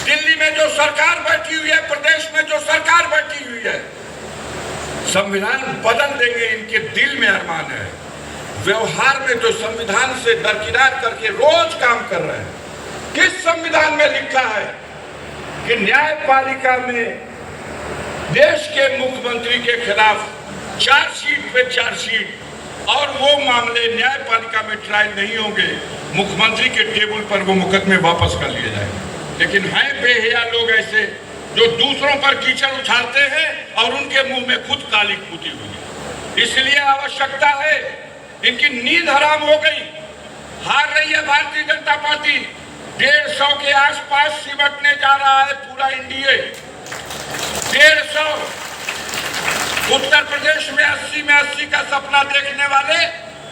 दिल्ली में जो सरकार बैठी हुई है, प्रदेश में जो सरकार बैठी हुई है, संविधान बदल देंगे, इनके दिल में अरमान है। व्यवहार में तो संविधान से दरकिनार करके रोज काम कर रहे हैं। किस संविधान में लिखा है कि न्यायपालिका में देश के मुख्यमंत्री के खिलाफ चार्जशीट पे चार्जशीट और वो मामले न्यायपालिका में ट्रायल नहीं होंगे, मुख्यमंत्री के टेबल पर वो मुकदमे वापस कर लिए जाएंगे। लेकिन हैं बेहया लोग ऐसे जो दूसरों पर कीचड़ उछालते हैं और उनके मुंह में खुद काली पुती हुई है। इसलिए आवश्यकता है, इनकी नींद हराम हो गई। हार रही है भारतीय जनता पार्टी। 150 के आसपास सिमटने जा रहा है पूरा एनडीए। 150। उत्तर प्रदेश में 80 में 80 का सपना देखने वाले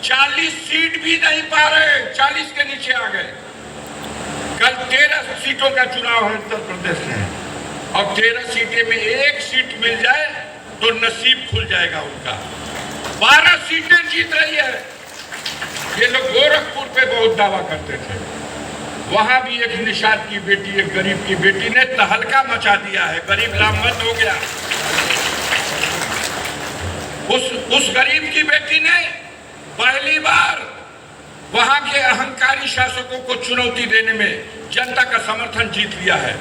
40 सीट भी नहीं पा रहे, 40 के नीचे आ गए। कल 13 सीटों का चुनाव है उत्तर प्रदेश में, और 13 सीटें में एक सीट मिल जाए तो नसीब खुल जाएगा उनका। 12 सीटें जीत रही है। ये लोग गोरखपुर पे बहुत दावा करते थे, वहां भी एक निषाद की बेटी, एक गरीब की बेटी ने तहलका मचा दिया है, गरीब लामबंद हो गया। उस गरीब की बेटी ने पहली बार वहां के अहंकारी शासकों को चुनौती देने में जनता का समर्थन जीत लिया है।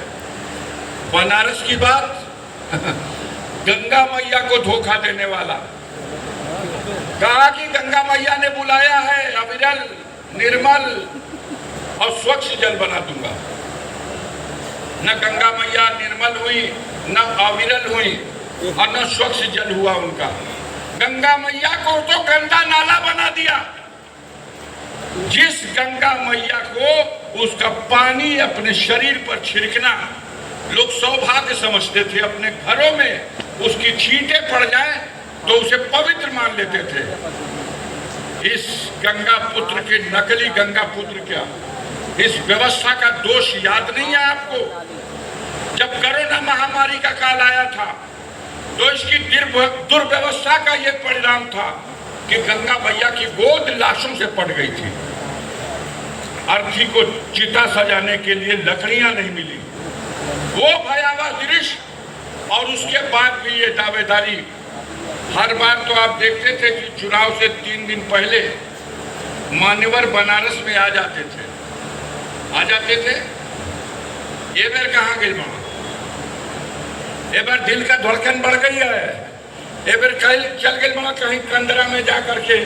बनारस की बात, गंगा मैया को धोखा देने वाला, कहा कि गंगा मैया ने बुलाया है, अविरल, निर्मल और स्वच्छ जल बना दूंगा। न गंगा मैया निर्मल हुई, न अविरल हुई और न स्वच्छ जल हुआ उनका। गंगा मैया को तो गंदा नाला बना दिया। जिस गंगा मैया को उसका पानी अपने शरीर पर छिड़कना लोग सौभाग्य समझते थे, अपने घरों में उसकी छींटें पड़ जाए तो उसे पवित्र मान लेते थे। इस गंगा पुत्र के, नकली गंगा पुत्र क्या, इस व्यवस्था का दोष याद नहीं है आपको? जब कोरोना महामारी का काल आया था तो इसकी दुर्व्यवस्था का यह परिणाम था कि गंगा मैया की गोद लाशों से पड़ गई थी। अर्थी को चिता सजाने के लिए लकड़ियां नहीं मिली। वो भयावह दृश्य, और उसके बाद भी ये दावेदारी। हर बार तो आप देखते थे कि चुनाव से 3 दिन पहले मान्यवर बनारस में आ जाते थे। ये बार कहाँ गई माँ? ये बार दिल का धड़कन बढ़ गई है। ये बार कल चल गई माँ कहीं कंदरा में जा करके,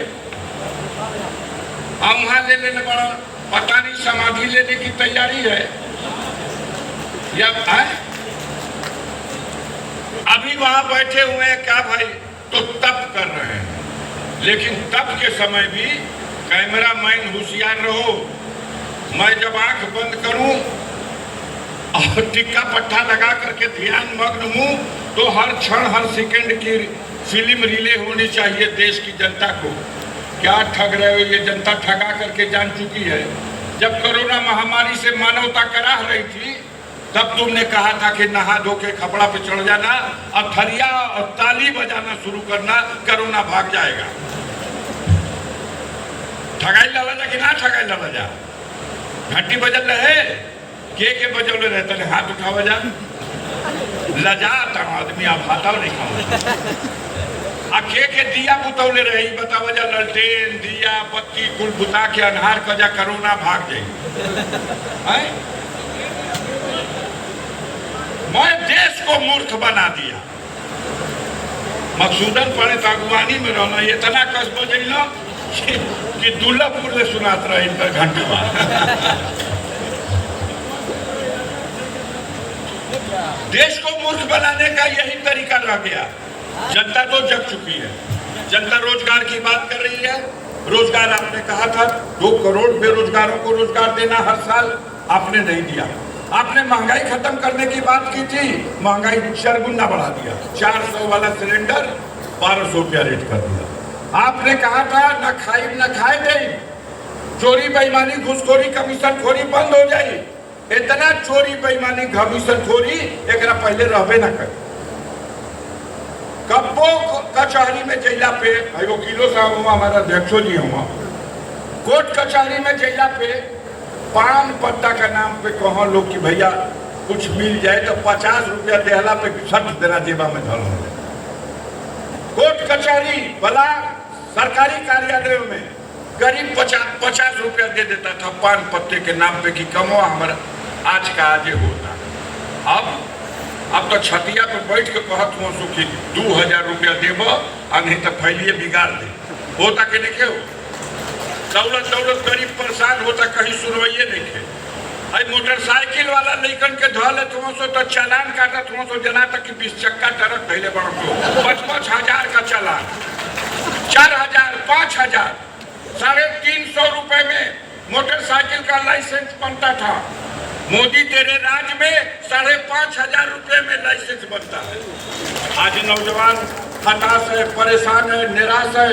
हम वहां ले लेने बड़ा, पता नहीं समाधि लेने की तैयारी है या है? अभी वहां बैठे हुए हैं क्या भाई, तो तप कर रहे हैं। लेकिन तप के समय भी कैमरा मैन होशियार रहो। मैं जब आंख बंद करूं और टिक्का पट्टा लगा करके ध्यान मग्न हूं तो हर क्षण हर सेकंड की फिल्म रिले होनी चाहिए देश की जनता को। क्या ठग रहे हो? ये जनता ठगा करके जान चुकी है। जब कोरोना महामारी से मानवता कराह रही थी तब तुमने कहा था कि नहा धो के खपड़ा पे चढ़ जाना और थरिया और ताली बजाना शुरू करना, कोरोना भाग जाएगा। ठगाई लाला जा कि ना ठगाई लाला जा? घंटी बजल रहे के बजल रहता है, हाथ उठावा जा, लजाता आदमी आप हाथा नहीं खाओ। आ के दिया बुतौले रहे, बतावा जा, ललटेन दिया बत्ती कुल बुता के अनहार का जा, कोरोना भाग जाए। मैं देश को मूर्ख बना दिया। मकसूदन पड़े बागवानी में रहना, इतना कस बजैलो कि दुल्लापुर में सुनात रहे इनका घंटा। देश को मूर्ख बनाने का यही तरीका रह गया। जनता तो जग चुकी है। जनता रोजगार की बात कर रही है। रोजगार आपने कहा था 2 करोड़ बेरोजगारों को रोजगार देना हर साल, आपने नहीं दिया। आपने महंगाई खत्म करने की बात की थी, महंगाई चरगुना बढ़ा दिया। 400 वाला सिलेंडर 1200 रुपया रेट कर दिया। आपने कहा था न खाई न खाए गई, चोरी बेईमानी घुसखोरी कमीशन खोरी बंद हो जाए। इतना चोरी बेईमानी कमीशन खोरी एक पहले रहबे न कर। कब्बो कचहरी में जैला पे, वकीलों साहब हुआ, हमारा अध्यक्षो जी हुआ, कोर्ट कचहरी में जैला पे पान पत्ता का नाम पे कहो लोग कि भैया कुछ मिल जाए तो 50 रुपया देहला पे शर्त देना जेबा में धल हो। कोर्ट कचहरी भला सरकारी कार्यालयों में करीब 50 रुपया दे देता था पान पत्ते के नाम पे कि कमवा हमारा आज का आजे होता। अब तो छतिया पे बैठ के कहत हुआ सो कि 2000 रुपया देव और नहीं तो फैलिए बिगाड़ दे होता के देखे हो। दौलत गरीब परेशान होता कहीं सुनवाइए नहीं थे। आई मोटरसाइकिल वाला लइकन के धले तुम सो तो चालान काटा तुम सो जना तक कि 20 चक्का ट्रक पहले बड़ो तो 5,000 का चालान 4,000 5,000 350 रुपए में मोटरसाइकिल का लाइसेंस बनता था। मोदी तेरे राज में 5,500 रुपए में लाइसेंस बनता है। आज नौजवान हताश है, परेशान है, निराश है।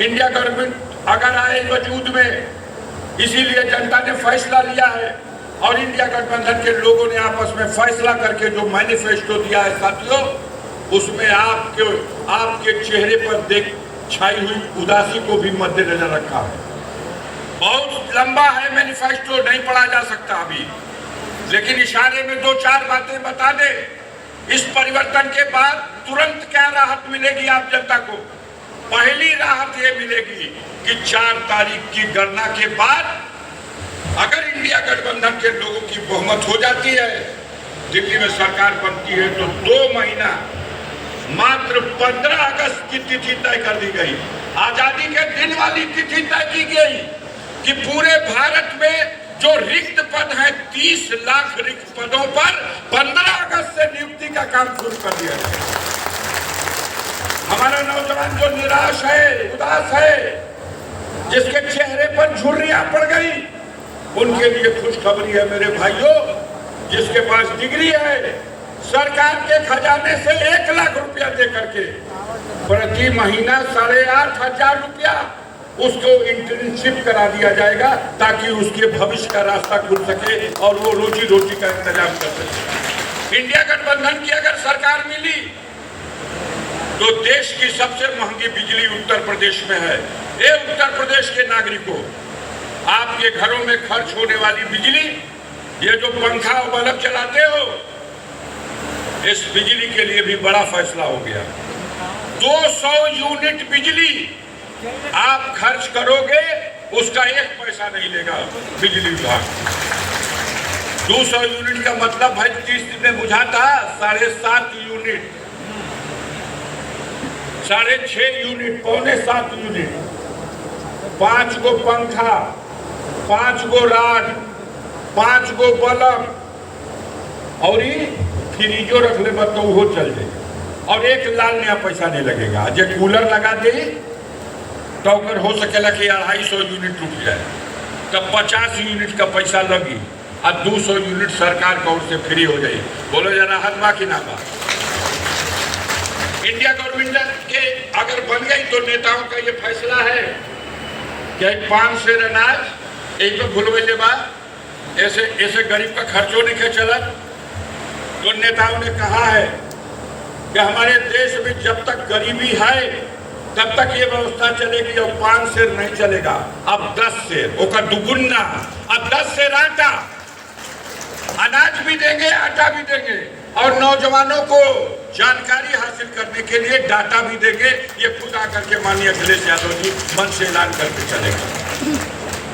इंडिया गवर्नमेंट अगर आए वजूद में, इसीलिए जनता ने फैसला लिया है और इंडिया गठबंधन के लोगों ने आपस में फैसला करके जो मैनिफेस्टो दिया है साथियों, उसमें आपके चेहरे पर देख छाई हुई उदासी को भी मद्देनजर रखा है। बहुत लंबा है मैनिफेस्टो, नहीं पढ़ा जा सकता अभी, लेकिन इशारे में 2-4 बातें बता दे। इस परिवर्तन के बाद तुरंत क्या राहत मिलेगी आप जनता को? पहली राहत ये मिलेगी कि 4 तारीख की गणना के बाद अगर इंडिया गठबंधन के लोगों की बहुमत हो जाती है, दिल्ली में सरकार बनती है, तो 2 महीना मात्र 15 अगस्त की तिथि तय कर दी गई। आजादी के दिन वाली तिथि तय की गई कि पूरे भारत में जो रिक्त पद है 30 लाख रिक्त पदों पर 15 अगस्त से नियुक्ति का काम शुरू कर दिया गया। हमारा नौजवान जो निराश है, उदास है, जिसके चेहरे पर झुर्रियां पड़ गई, उनके लिए खुशखबरी है मेरे भाइयों। जिसके पास डिग्री है, सरकार के खजाने से 1 लाख रुपया दे करके प्रति महीना 8,500 रुपया उसको इंटर्नशिप करा दिया जाएगा, ताकि उसके भविष्य का रास्ता खुल सके और वो रोजी रोटी का इंतजाम कर सके। इंडिया गठबंधन की अगर सरकार मिली तो देश की सबसे महंगी बिजली उत्तर प्रदेश में है। ये उत्तर प्रदेश के नागरिकों, आपके घरों में खर्च होने वाली बिजली, ये जो पंखा और बल्ब चलाते हो, इस बिजली के लिए भी बड़ा फैसला हो गया। 200 यूनिट बिजली आप खर्च करोगे, उसका 1 पैसा नहीं लेगा बिजली विभाग। 200 यूनिट का मतलब भाई 30 दिन में बुझाता 7.5 यूनिट, 6.5 यूनिट, 6.25 यूनिट, 5 गो पंखा, 5 गो राड, 5 गो बल्ब और फ्रीजो रख ले तो वो चल जाए और 1 लाल नया पैसा नहीं लगेगा। जो कूलर लगा दे तो अगर हो सकेला कि 250 यूनिट टूट जाए, तब 50 यूनिट का पैसा लगी और 200 यूनिट सरकार की ओर से फ्री हो जाए। बोलो जरा राहत बा कि ना बा? इंडिया गवर्नमेंट के अगर बन गई तो नेताओं का ये फैसला है कि 5 सेर अनाज एक तो भूल बा, ऐसे गरीब का खर्चों नहीं के चला। तो नेताओं ने कहा है कि हमारे देश में जब तक गरीबी है तब तक ये व्यवस्था चलेगी और 5 सेर नहीं चलेगा। अब 10 सेर, ओका दुगुना, अब 10 सेर आटा, अनाज भी देंगे, आटा भी देंगे और नौजवानों को जानकारी हासिल करने के लिए डाटा भी देंगे। ये खुद आकर के माननीय अखिलेश यादव जी मन से ऐलान करके चलेगा।